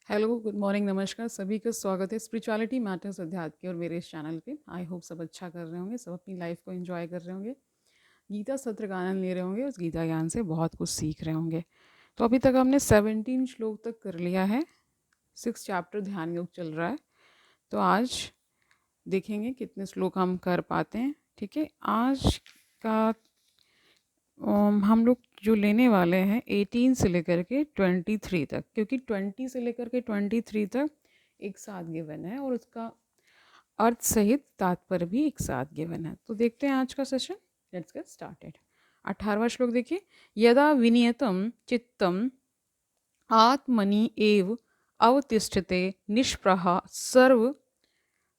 Hello, good morning, नमस्कार सभी का स्वागत है स्पिरिचुअलिटी मैटर्स अध्यात्म के और मेरे इस चैनल पे। आई होप सब अच्छा कर रहे होंगे, सब अपनी लाइफ को एंजॉय कर रहे होंगे, गीता सत्र का आनंद ले रहे होंगे, उस गीता ज्ञान से बहुत कुछ सीख रहे होंगे। तो अभी तक हमने 17 श्लोक तक कर लिया है। 6 चैप्टर ध्यान योग चल रहा है। तो आज देखेंगे कितने श्लोक हम कर पाते हैं। ठीक है, आज का हम लोग जो लेने वाले हैं 18 से लेकर के 23 तक, क्योंकि 20 से लेकर के 23 तक एक साथ गिवन है और उसका अर्थ सहित तात्पर्य भी एक साथ गिवन है। तो देखते हैं आज का सेशन। Let's get started. 18वां श्लोक देखिए। यदा विनियतम चित्तम आत्मनि एव अवतिष्ठते निष्प्रह सर्व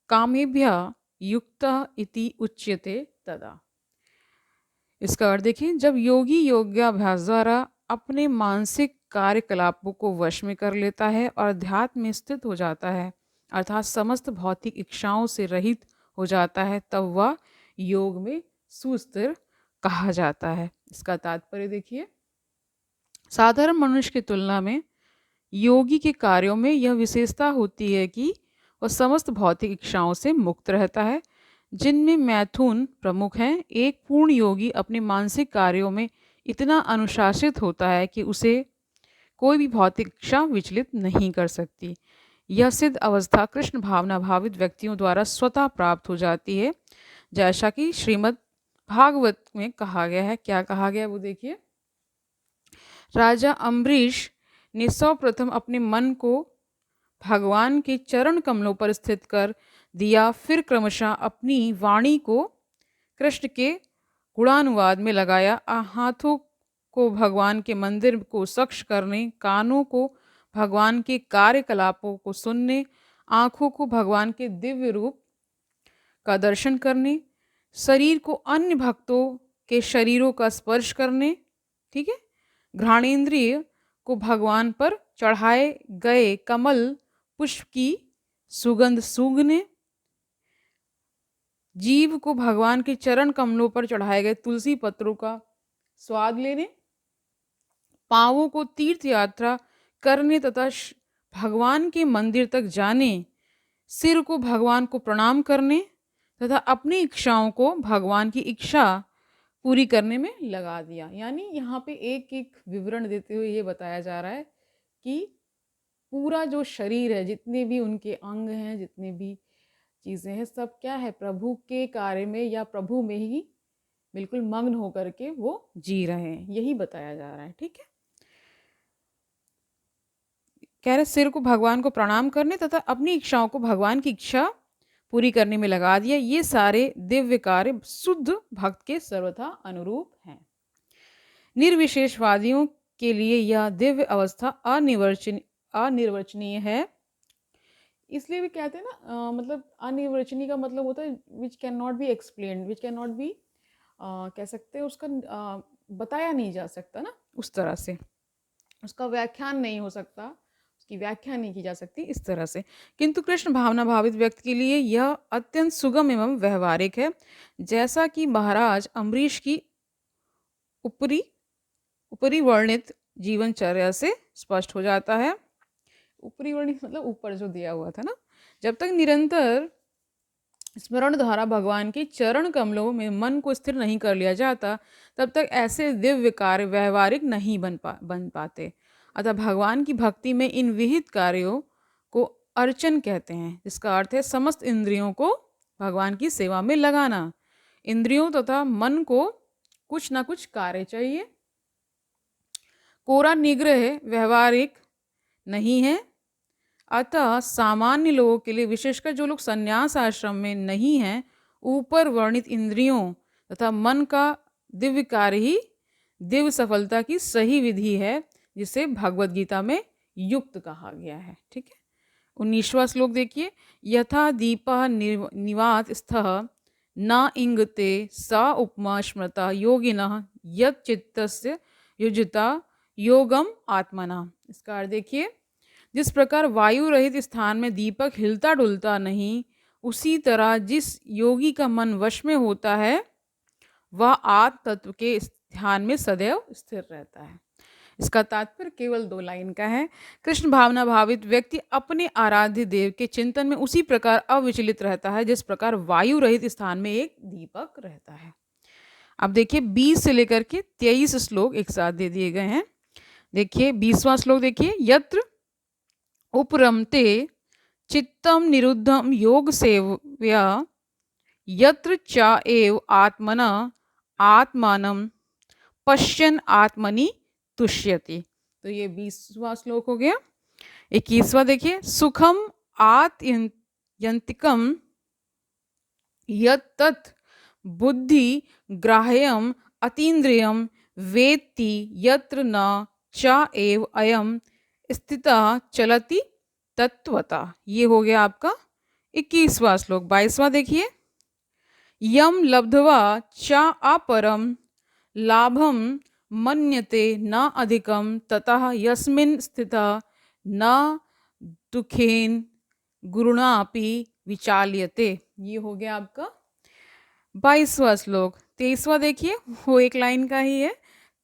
कामेभ्यः युक्तः इति उच्यते तदा। इसका अर्थ देखिए, जब योगी योगाभ्यास द्वारा अपने मानसिक कार्यकलापों को वश में कर लेता है और अध्यात्म में स्थित हो जाता है, अर्थात समस्त भौतिक इच्छाओं से रहित हो जाता है, तब वह योग में सुस्थिर कहा जाता है। इसका तात्पर्य देखिए, साधारण मनुष्य की तुलना में योगी के कार्यों में यह विशेषता होती है कि वह समस्त भौतिक इच्छाओं से मुक्त रहता है, जिनमें मैथुन प्रमुख हैं। एक पूर्ण योगी अपने मानसिक कार्यों में इतना अनुशासित होता है कि उसे कोई भी भौतिक इच्छा विचलित नहीं कर सकती। यह सिद्ध अवस्था कृष्ण भावना भावित व्यक्तियों द्वारा स्वतः प्राप्त हो जाती है, जैसा कि श्रीमद् भागवत में कहा गया है। क्या कहा गया वो देखिए। राजा अम्बरीश ने सर्वप्रथम अपने मन को भगवान के चरण कमलों पर स्थित कर दिया, फिर क्रमशः अपनी वाणी को कृष्ण के गुणानुवाद में लगाया। हाथों को भगवान के मंदिर को स्वच्छ करने, कानों को भगवान के कार्यकलापों को सुनने, आँखों को भगवान के दिव्य रूप का दर्शन करने, शरीर को अन्य भक्तों के शरीरों का स्पर्श करने, ठीक है, घ्राणेन्द्रिय को भगवान पर चढ़ाए गए कमल पुष्प की सुगंध सूंघने, जीव को भगवान के चरण कमलों पर चढ़ाए गए तुलसी पत्रों का स्वाद लेने, पांवों को तीर्थ यात्रा करने तथा भगवान के मंदिर तक जाने, सिर को भगवान को प्रणाम करने तथा अपनी इच्छाओं को भगवान की इच्छा पूरी करने में लगा दिया। यानी यहाँ पे एक एक विवरण देते हुए ये बताया जा रहा है कि पूरा जो शरीर है, जितने भी उनके अंग हैं, जितने भी चीज़ें हैं, सब क्या है, प्रभु के कार्य में या प्रभु में ही बिल्कुल मग्न होकर के वो जी रहे हैं, यही बताया जा रहा है। ठीक है, कह रहे सिर को भगवान को प्रणाम करने तथा अपनी इच्छाओं को भगवान की इच्छा पूरी करने में लगा दिया। ये सारे दिव्य कार्य शुद्ध भक्त के सर्वथा अनुरूप हैं। निर्विशेषवादियों के लिए यह दिव्य अवस्था अनिर्वचनीय है। इसलिए भी कहते हैं ना, मतलब अनिर्वचनीय का मतलब होता है which can not be explain, which can not be, कह सकते हैं उसका बताया नहीं जा सकता ना, उस तरह से उसका व्याख्यान नहीं हो सकता, उसकी व्याख्या नहीं की जा सकती इस तरह से। किंतु कृष्ण भावना भावित व्यक्ति के लिए यह अत्यंत सुगम एवं व्यवहारिक है, जैसा कि महाराज अम्बरीश की ऊपरी ऊपरी वर्णित जीवनचर्या से स्पष्ट हो जाता है। ऊपरी वर्णित मतलब ऊपर जो दिया हुआ था ना, जब तक निरंतर स्मरण द्वारा भगवान के चरण कमलों में मन को स्थिर नहीं कर लिया जाता, तब तक ऐसे दिव्य कार्य व्यवहारिक नहीं बन पाते। अतः भगवान की भक्ति में इन विहित कार्यों को अर्चन कहते हैं, जिसका अर्थ है समस्त इंद्रियों को भगवान की सेवा में लगाना। इंद्रियों तथा मन को कुछ ना कुछ कार्य चाहिए। कोरा निग्रह व्यवहारिक नहीं है। अतः सामान्य लोगों के लिए, विशेषकर जो लोग संन्यास आश्रम में नहीं हैं, ऊपर वर्णित इंद्रियों तथा मन का दिव्य कार्य ही दिव्य सफलता की सही विधि है, जिसे भगवत गीता में युक्त कहा गया है। ठीक है, 19वां श्लोक देखिए। यथा दीपः निवात स्थः न इंगते सा उपमा स्मृता योगिनः यत् चित्तस्य युजता योगम आत्मना। इसका अर्थ देखिए, जिस प्रकार वायु रहित स्थान में दीपक हिलता डुलता नहीं, उसी तरह जिस योगी का मन वश में होता है, वह आत्म तत्व के ध्यान में सदैव स्थिर रहता है। इसका तात्पर्य केवल 2 लाइन का है। कृष्ण भावना भावित व्यक्ति अपने आराध्य देव के चिंतन में उसी प्रकार अविचलित रहता है जिस प्रकार वायु रहित स्थान में एक दीपक रहता है। अब देखिए 20 से लेकर के 23 श्लोक एक साथ दे दिए गए हैं। देखिए 20वां श्लोक देखिए, यत्र उपरमते चित्तम निरुद्धम योग सेव्या यत्र चा एव आत्मना आत्मानं पश्यन् आत्मनि तुष्यति। तो ये 20वां श्लोक हो गया। 21वां देखिए, सुखम आत्यंतिकम यत् बुद्धि ग्राह्यम अतीन्द्रियम वेत्ति यत्र न चा एव अयम स्थिता चलति तत्वता। ये हो गया आपका 21वां श्लोक। 22वां देखिए, यम लब्ध्वा चा अपरम लाभम मन्यते न अधिकम ततः यस्मिन् स्थितः न दुखेन गुरुणापि विचाल्यते। ये हो गया आपका 22वां श्लोक। 23वां देखिए, वो एक लाइन का ही है,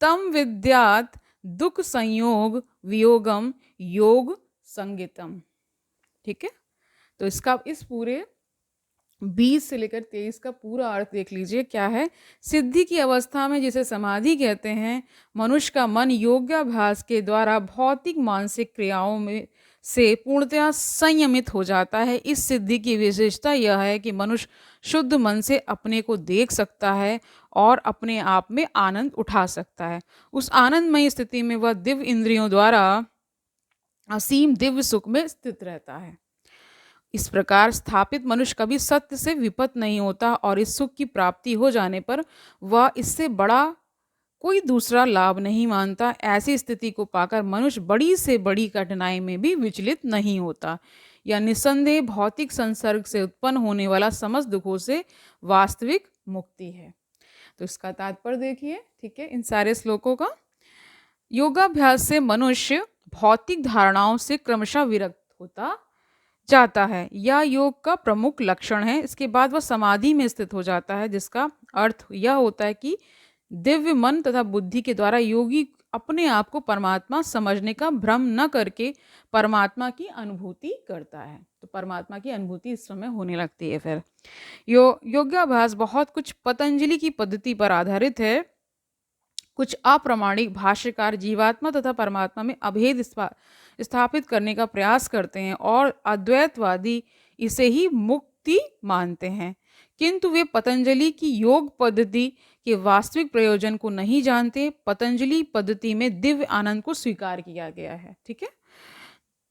तम विद्यात दुख संयोग वियोगम योग संगितम। ठीक है, तो इसका इस पूरे 20 से लेकर 23 का पूरा अर्थ देख लीजिए क्या है। सिद्धि की अवस्था में, जिसे समाधि कहते हैं, मनुष्य का मन योगाभ्यास के द्वारा भौतिक मानसिक क्रियाओं में से पूर्णतया संयमित हो जाता है। इस सिद्धि की विशेषता यह है कि मनुष्य शुद्ध मन से अपने को देख सकता है और अपने आप में आनंद उठा सकता है। उस आनंदमय स्थिति में वह दिव्य इंद्रियों द्वारा असीम दिव्य सुख में स्थित रहता है। इस प्रकार स्थापित मनुष्य कभी सत्य से विपत नहीं होता और इस सुख की प्राप्ति हो जाने पर वह इससे बड़ा कोई दूसरा लाभ नहीं मानता। ऐसी स्थिति को पाकर मनुष्य बड़ी से बड़ी कठिनाई में भी विचलित नहीं होता। यह निस्संदेह भौतिक संसर्ग से उत्पन्न होने वाला समस्त दुखों से वास्तविक मुक्ति है। तो इसका तात्पर्य देखिए, ठीक है, इन सारे श्लोकों का। योगाभ्यास से मनुष्य भौतिक धारणाओं से क्रमशः विरक्त होता जाता है। यह योग का प्रमुख लक्षण है। इसके बाद वह समाधि में स्थित हो जाता है, जिसका अर्थ यह होता है कि दिव्य मन तथा बुद्धि के द्वारा योगी अपने आप को परमात्मा समझने का भ्रम न करके परमात्मा की अनुभूति करता है। तो परमात्मा की अनुभूति इस समय होने लगती है। फिर योगाभ्यास बहुत कुछ पतंजलि की पद्धति पर आधारित है। कुछ अप्रामाणिक भाष्यकार जीवात्मा तथा परमात्मा में अभेद स्थापित करने का प्रयास करते हैं और अद्वैतवादी इसे ही मुक्ति मानते हैं, किंतु वे पतंजलि की योग पद्धति के वास्तविक प्रयोजन को नहीं जानते। पतंजलि पद्धति में दिव्य आनंद को स्वीकार किया गया है, ठीक है,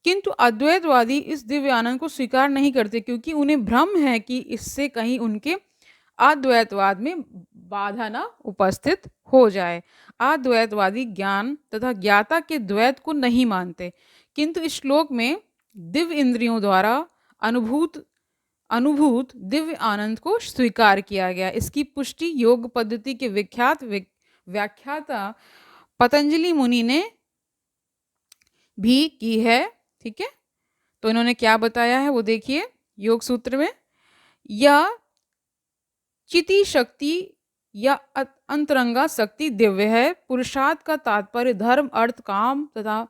किंतु अद्वैतवादी इस दिव्य आनंद को स्वीकार नहीं करते क्योंकि उन्हें भ्रम है कि इससे कहीं उनके अद्वैतवाद में बाधा ना उपस्थित हो जाए। अद्वैतवादी ज्ञान तथा ज्ञाता के द्वैत को नहीं मानते, किंतु इस श्लोक में दिव्य इंद्रियों द्वारा अनुभूत दिव्य आनंद को स्वीकार किया गया। इसकी पुष्टि योग पद्धति के विख्यात व्याख्याता पतंजलि मुनि ने भी की है, ठीक है। तो इन्होंने क्या बताया है वो देखिए योग सूत्र में, यह चिति शक्ति या अंतरंगा शक्ति दिव्य है। पुरुषार्थ का तात्पर्य धर्म अर्थ काम तथा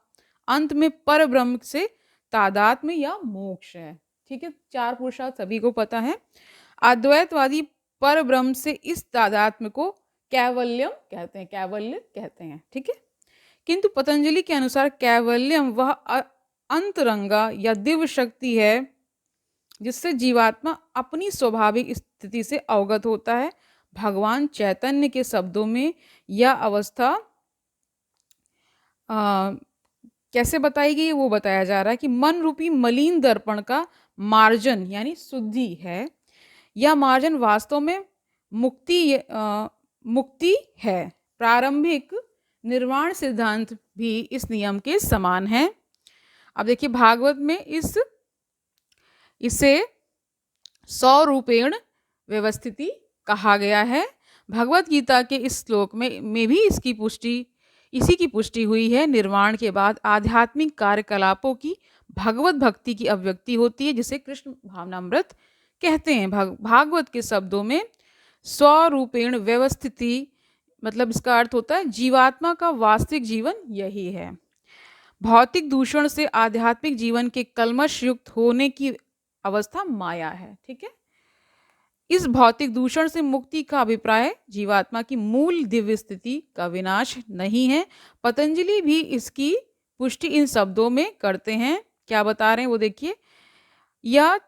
अंत में पर ब्रह्म से तादात्म्य या मोक्ष है, ठीक है। 4 पुरुषार्थ सभी को पता है। अद्वैतवादी पर ब्रह्म से इस तादात्म्य को कैवल्यम कहते हैं, कैवल्य कहते हैं, ठीक है। किंतु पतंजलि के अनुसार कैवल्यम वह अंतरंगा या दिव्य शक्ति है जिससे जीवात्मा अपनी स्वाभाविक स्थिति से अवगत होता है। भगवान चैतन्य के शब्दों में यह अवस्था कैसे बताई गई वो बताया जा रहा है कि मन रूपी मलिन दर्पण का मार्जन यानी शुद्धि है। यह मार्जन वास्तव में मुक्ति है। प्रारंभिक निर्वाण सिद्धांत भी इस नियम के समान है। अब देखिए भागवत में इसे 100 रूपेण व्यवस्थिति कहा गया है। भगवत गीता के इस श्लोक में भी इसी की पुष्टि हुई है। निर्वाण के बाद आध्यात्मिक कार्यकलापों की भगवत भक्ति की अभिव्यक्ति होती है, जिसे कृष्ण भावनामृत कहते हैं। भागवत के शब्दों में 100 रूपेण व्यवस्थिति मतलब इसका अर्थ होता है जीवात्मा का वास्तविक जीवन यही है। भौतिक दूषण से आध्यात्मिक जीवन के कल्मश युक्त होने की अवस्था माया है। ठीक है, इस भौतिक दूषण से मुक्ति का अभिप्राय जीवात्मा की मूल दिव्य स्थिति का विनाश नहीं है। पतंजलि भी इसकी पुष्टि इन शब्दों में करते हैं। क्या बता रहे हैं वो देखिए, या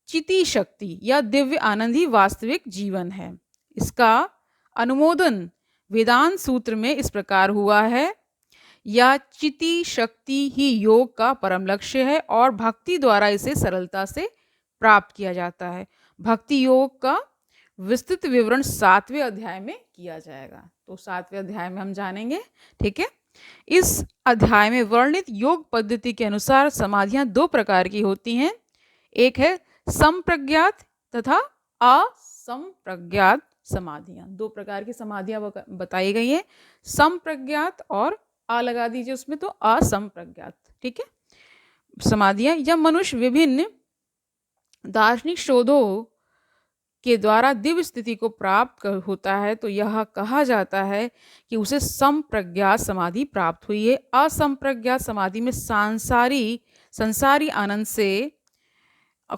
चिति शक्ति या दिव्य आनंद ही वास्तविक जीवन है। इसका अनुमोदन वेदांत सूत्र में इस प्रकार हुआ है, या चिति शक्ति ही योग का परम लक्ष्य है और भक्ति द्वारा इसे सरलता से प्राप्त किया जाता है। भक्ति योग का विस्तृत विवरण 7वें अध्याय में किया जाएगा, तो 7वें अध्याय में हम जानेंगे। ठीक है, इस अध्याय में वर्णित योग पद्धति के अनुसार समाधियां 2 प्रकार की होती हैं। एक है संप्रज्ञात तथा असंप्रज्ञात समाधियां। 2 प्रकार की समाधियां बताई गई हैं, संप्रज्ञात और आ लगा दीजिए उसमें, तो असंप्रज्ञात। ठीक है, समाधियां या मनुष्य विभिन्न दार्शनिक शोधों के द्वारा दिव्य स्थिति को प्राप्त होता है तो यह कहा जाता है कि उसे संप्रज्ञात समाधि प्राप्त हुई है। असंप्रज्ञात समाधि में सांसारी आनंद से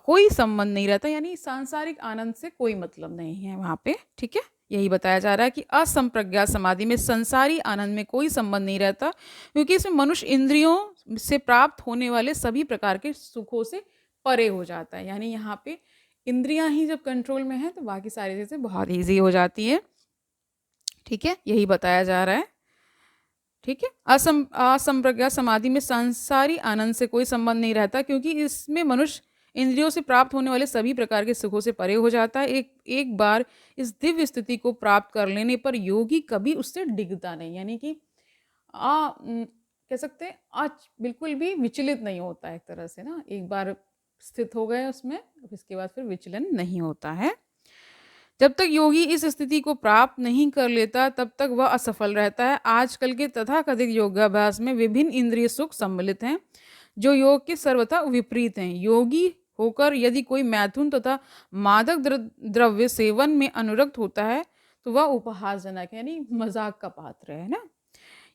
कोई संबंध नहीं रहता, यानी सांसारिक आनंद से कोई मतलब नहीं है वहाँ पे। ठीक है, यही बताया जा रहा है कि असंप्रज्ञात समाधि में संसारी आनंद में कोई संबंध नहीं रहता, क्योंकि इसमें मनुष्य इंद्रियों से प्राप्त होने वाले सभी प्रकार के सुखों से परे हो जाता है। यानी यहाँ पे इंद्रियां ही जब कंट्रोल में है तो बाकी सारी चीज़ें बहुत ईजी हो जाती है। ठीक है, यही बताया जा रहा है। ठीक है, असंप्रज्ञात समाधि में सांसारी आनंद से कोई संबंध नहीं रहता, क्योंकि इसमें मनुष्य इंद्रियों से प्राप्त होने वाले सभी प्रकार के सुखों से परे हो जाता है। एक बार इस दिव्य स्थिति को प्राप्त कर लेने पर योगी कभी उससे डिगता नहीं, यानी कि कह सकते हैं आज बिल्कुल भी विचलित नहीं होता है एक तरह से ना। एक बार स्थित हो गए उसमें, इसके बाद फिर विचलन नहीं होता है। जब तक योगी इस स्थिति को प्राप्त नहीं कर लेता तब तक वह असफल रहता है। आजकल के तथाकथित योगाभ्यास में विभिन्न इंद्रिय सुख सम्मिलित हैं जो योग के सर्वथा विपरीत हैं। योगी होकर यदि कोई मैथुन तथा मादक द्रव्य सेवन में अनुरक्त होता है तो वह उपहासजनक है, यानी मजाक का पात्र है ना।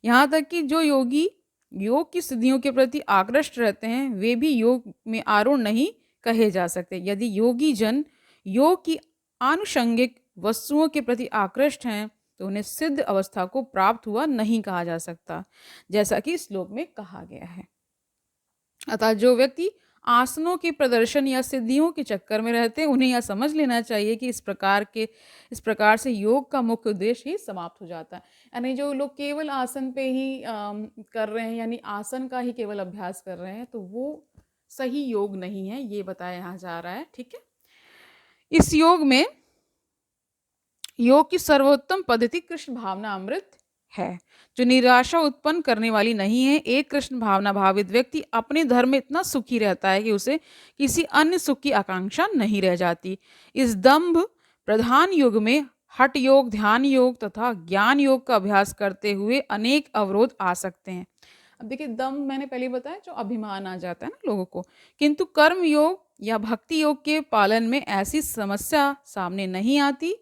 यहाँ तक कि जो योगी योग की सिद्धियों के प्रति आकृष्ट रहते हैं वे भी योग में आरूढ़ नहीं कहे जा सकते। यदि योगी जन योग की आनुषंगिक वस्तुओं के प्रति आकृष्ट हैं तो उन्हें सिद्ध अवस्था को प्राप्त हुआ नहीं कहा जा सकता, जैसा कि श्लोक में कहा गया है। अतः जो व्यक्ति आसनों के प्रदर्शन या सिद्धियों के चक्कर में रहते हैं उन्हें यह समझ लेना चाहिए कि इस प्रकार से योग का मुख्य उद्देश्य ही समाप्त हो जाता है। यानी जो लोग केवल आसन पे ही कर रहे हैं, यानी आसन का ही केवल अभ्यास कर रहे हैं, तो वो सही योग नहीं है, ये बताया यहाँ जा रहा है। ठीक है, इस योग में योग की सर्वोत्तम पद्धति कृष्ण भावना अमृत है, जो निराशा उत्पन्न करने वाली नहीं है। एक कृष्ण भावना भावित व्यक्ति अपने धर्म में इतना सुखी रहता है कि उसे किसी अन्य सुख की आकांक्षा नहीं रह जाती। इस दंभ प्रधान युग में हठ योग, ध्यान योग तथा ज्ञान योग का अभ्यास करते हुए अनेक अवरोध आ सकते हैं। अब देखिए, दंभ मैंने पहले बताया, जो अभिमान आ जाता है ना लोगों को, किंतु कर्म योग या भक्ति योग के पालन में ऐसी समस्या सामने नहीं आती।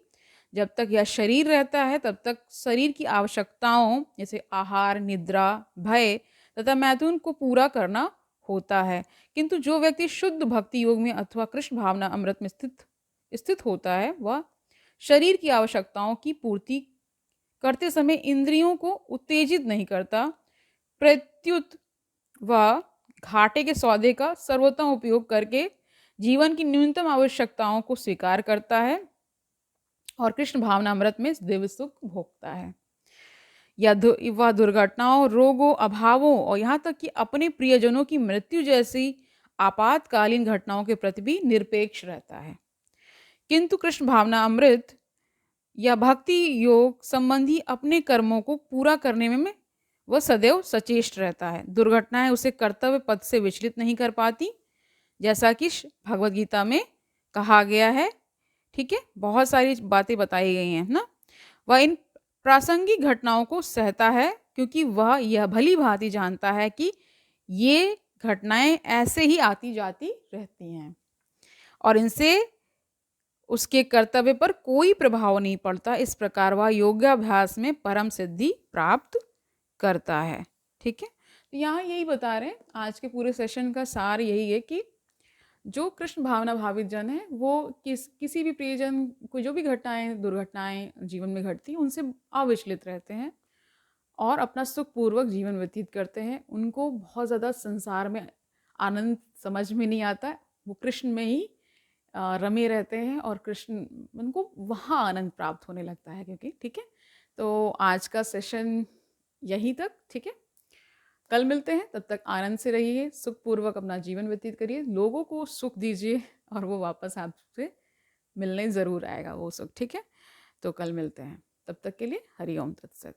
जब तक यह शरीर रहता है तब तक शरीर की आवश्यकताओं जैसे आहार, निद्रा, भय तथा मैथुन को पूरा करना होता है। किंतु जो व्यक्ति शुद्ध भक्ति योग में अथवा कृष्ण भावना अमृत में स्थित होता है वह शरीर की आवश्यकताओं की पूर्ति करते समय इंद्रियों को उत्तेजित नहीं करता, प्रत्युत वह घाटे के सौदे का सर्वोत्तम उपयोग करके जीवन की न्यूनतम आवश्यकताओं को स्वीकार करता है और कृष्ण भावना अमृत में दिव्य सुख भोगता है। वह दुर्घटनाओं, रोगों, अभावों और यहाँ तक कि अपने प्रियजनों की मृत्यु जैसी आपातकालीन घटनाओं के प्रति भी निरपेक्ष रहता है। किंतु कृष्ण भावना अमृत या भक्ति योग संबंधी अपने कर्मों को पूरा करने में वह सदैव सचेष्ट रहता है। दुर्घटनाएं उसे कर्तव्य पथ से विचलित नहीं कर पाती, जैसा कि भगवद गीता में कहा गया है। ठीक है, बहुत सारी बातें बताई गई हैं ना। वह इन प्रासंगिक घटनाओं को सहता है क्योंकि वह यह भली भांति जानता है कि ये घटनाएं ऐसे ही आती जाती रहती हैं और इनसे उसके कर्तव्य पर कोई प्रभाव नहीं पड़ता। इस प्रकार वह योगाभ्यास में परम सिद्धि प्राप्त करता है। ठीक है, तो यहाँ यही बता रहे हैं, आज के पूरे सेशन का सार यही है कि जो कृष्ण भावना भावित जन है वो किसी भी प्रियजन को जो भी घटनाएं दुर्घटनाएं जीवन में घटती हैं उनसे अविचलित रहते हैं और अपना सुखपूर्वक जीवन व्यतीत करते हैं। उनको बहुत ज़्यादा संसार में आनंद समझ में नहीं आता है, वो कृष्ण में ही रमे रहते हैं और कृष्ण उनको वहाँ आनंद प्राप्त होने लगता है। क्योंकि ठीक है, तो आज का सेशन यहीं तक। ठीक है, कल मिलते हैं, तब तक आनंद से रहिए, सुखपूर्वक अपना जीवन व्यतीत करिए, लोगों को सुख दीजिए और वो वापस आपसे मिलने ज़रूर आएगा वो सुख। ठीक है, तो कल मिलते हैं, तब तक के लिए हरि ओम तत्सत।